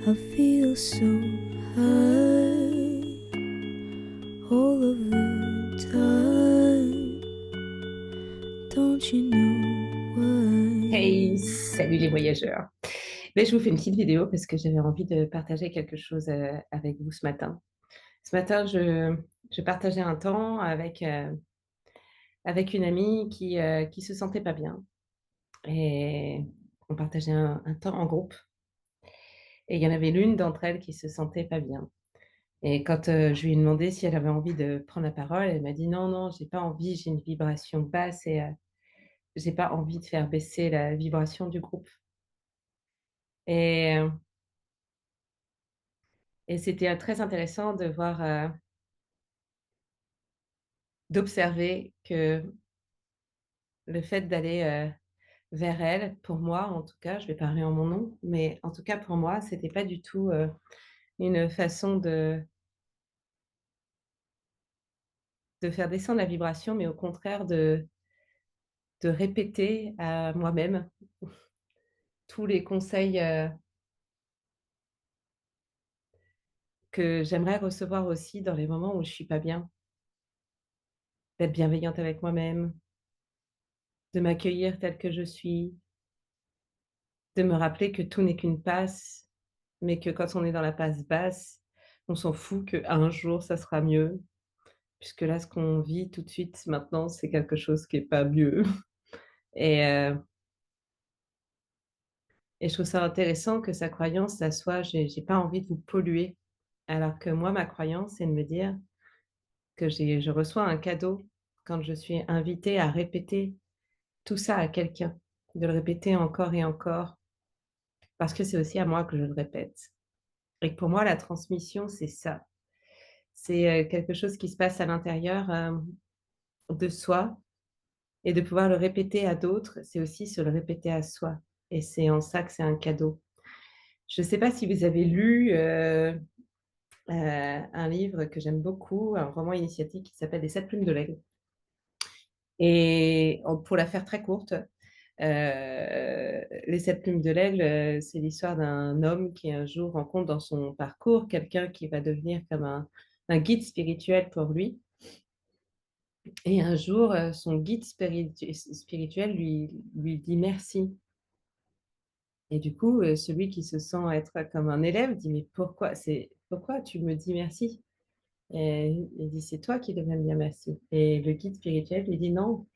I feel so high all of the time. Don't you know why? Hey, salut les voyageurs. Ben, je vous fais une petite vidéo parce que j'avais envie de partager quelque chose avec vous ce matin. Ce matin, je partageais un temps avec une amie qui se sentait pas bien. Et on partageait un temps en groupe. Et il y en avait l'une d'entre elles qui se sentait pas bien. Et quand je lui ai demandé si elle avait envie de prendre la parole, elle m'a dit non, non, j'ai pas envie, j'ai une vibration basse et j'ai pas envie de faire baisser la vibration du groupe. Et Et c'était très intéressant de voir, d'observer que le fait d'aller vers elle, pour moi en tout cas, je vais parler en mon nom, mais en tout cas pour moi, c'était pas du tout une façon de faire descendre la vibration, mais au contraire de répéter à moi-même tous les conseils que j'aimerais recevoir aussi dans les moments où je suis pas bien, d'être bienveillante avec moi-même, de m'accueillir telle que je suis, de me rappeler que tout n'est qu'une passe, mais que quand on est dans la passe basse, on s'en fout qu'un jour ça sera mieux, puisque là, ce qu'on vit tout de suite maintenant, c'est quelque chose qui est pas mieux. Et, euh, et je trouve ça intéressant que sa croyance, ça soit, j'ai pas envie de vous polluer. Alors que moi, ma croyance, c'est de me dire que je reçois un cadeau quand je suis invitée à répéter tout ça à quelqu'un, de le répéter encore et encore, parce que c'est aussi à moi que je le répète. Et que pour moi, la transmission, c'est ça. C'est quelque chose qui se passe à l'intérieur de soi et de pouvoir le répéter à d'autres, c'est aussi se le répéter à soi. Et c'est en ça que c'est un cadeau. Je ne sais pas si vous avez lu un livre que j'aime beaucoup, un roman initiatique qui s'appelle Les Sept Plumes de l'Aigle. Et pour la faire très courte, Les Sept Plumes de l'Aigle, c'est l'histoire d'un homme qui un jour rencontre dans son parcours quelqu'un qui va devenir comme un guide spirituel pour lui. Et un jour, son guide spirituel lui dit merci. Et du coup, celui qui se sent être comme un élève dit, mais pourquoi tu me dis merci? Et il dit, c'est toi qui devrais me dire merci. Et le guide spirituel lui dit, non.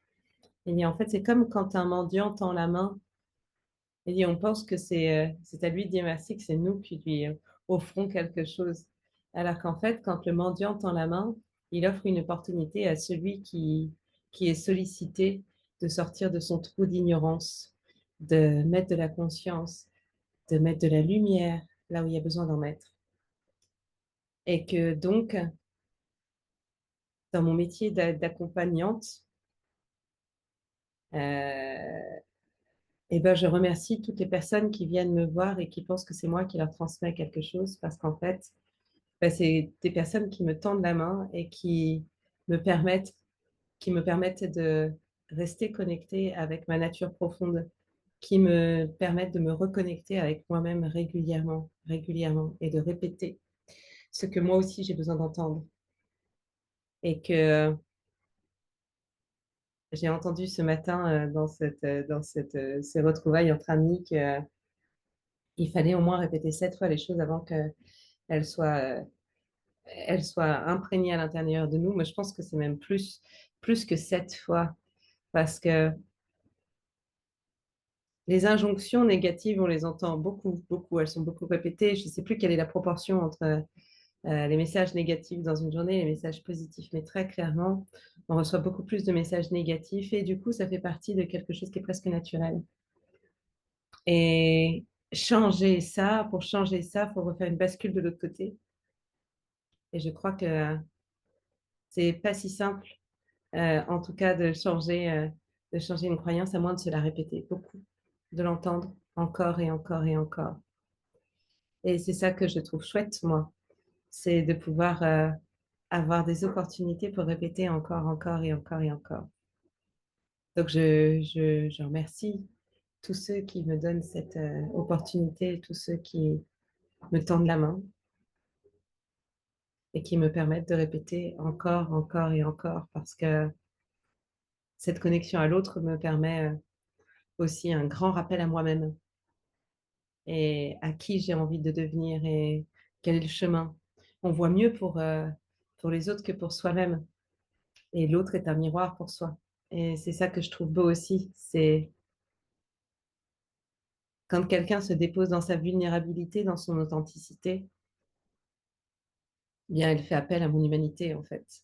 Il dit, en fait, c'est comme quand un mendiant tend la main. Il dit, on pense que c'est à lui de dire merci, que c'est nous qui lui offrons quelque chose. Alors qu'en fait, quand le mendiant tend la main, il offre une opportunité à celui qui est sollicité de sortir de son trou d'ignorance, de mettre de la conscience, de mettre de la lumière là où il y a besoin d'en mettre. Et que donc, dans mon métier d'accompagnante, euh, eh ben, je remercie toutes les personnes qui viennent me voir et qui pensent que c'est moi qui leur transmets quelque chose parce qu'en fait, ben, c'est des personnes qui me tendent la main et me permettent, qui me permettent de rester connectée avec ma nature profonde, qui me permettent de me reconnecter avec moi-même régulièrement, régulièrement et de répéter ce que moi aussi j'ai besoin d'entendre. Et que j'ai entendu ce matin ces retrouvailles entre amis qu'il fallait au moins répéter 7 fois les choses avant qu'elles soient, elles soient imprégnées à l'intérieur de nous. Mais je pense que c'est même plus que 7 fois parce que les injonctions négatives, on les entend beaucoup, beaucoup. Elles sont beaucoup répétées. Je ne sais plus quelle est la proportion entre les messages négatifs dans une journée et les messages positifs, mais très clairement, on reçoit beaucoup plus de messages négatifs et du coup, ça fait partie de quelque chose qui est presque naturel. Et pour changer ça, il faut refaire une bascule de l'autre côté. Et je crois que c'est pas si simple, en tout cas, de changer une croyance à moins de se la répéter beaucoup, de l'entendre encore et encore et encore. Et c'est ça que je trouve chouette, moi, c'est de pouvoir avoir des opportunités pour répéter encore, encore et encore et encore. Donc, je remercie tous ceux qui me donnent cette opportunité, tous ceux me tendent la main et qui me permettent de répéter encore, encore et encore, parce que cette connexion à l'autre me permet aussi un grand rappel à moi-même et à qui j'ai envie de devenir et quel est le chemin. On voit mieux pour les autres que pour soi-même et l'autre est un miroir pour soi. Et c'est ça que je trouve beau aussi, c'est quand quelqu'un se dépose dans sa vulnérabilité, dans son authenticité, eh bien elle fait appel à mon humanité en fait.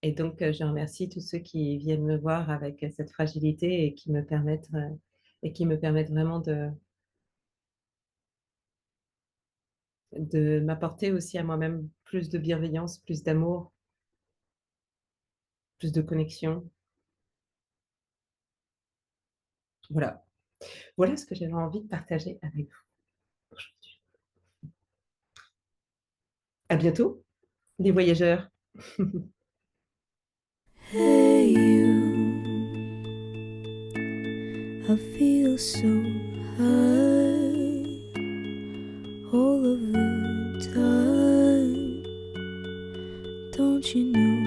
Et donc je remercie tous ceux qui viennent me voir avec cette fragilité et qui me permettent vraiment de m'apporter aussi à moi-même plus de bienveillance, plus d'amour, plus de connexion. Voilà. Voilà ce que j'avais envie de partager avec vous aujourd'hui. À bientôt, les voyageurs. Hey you, I feel so high all of the time. Don't you know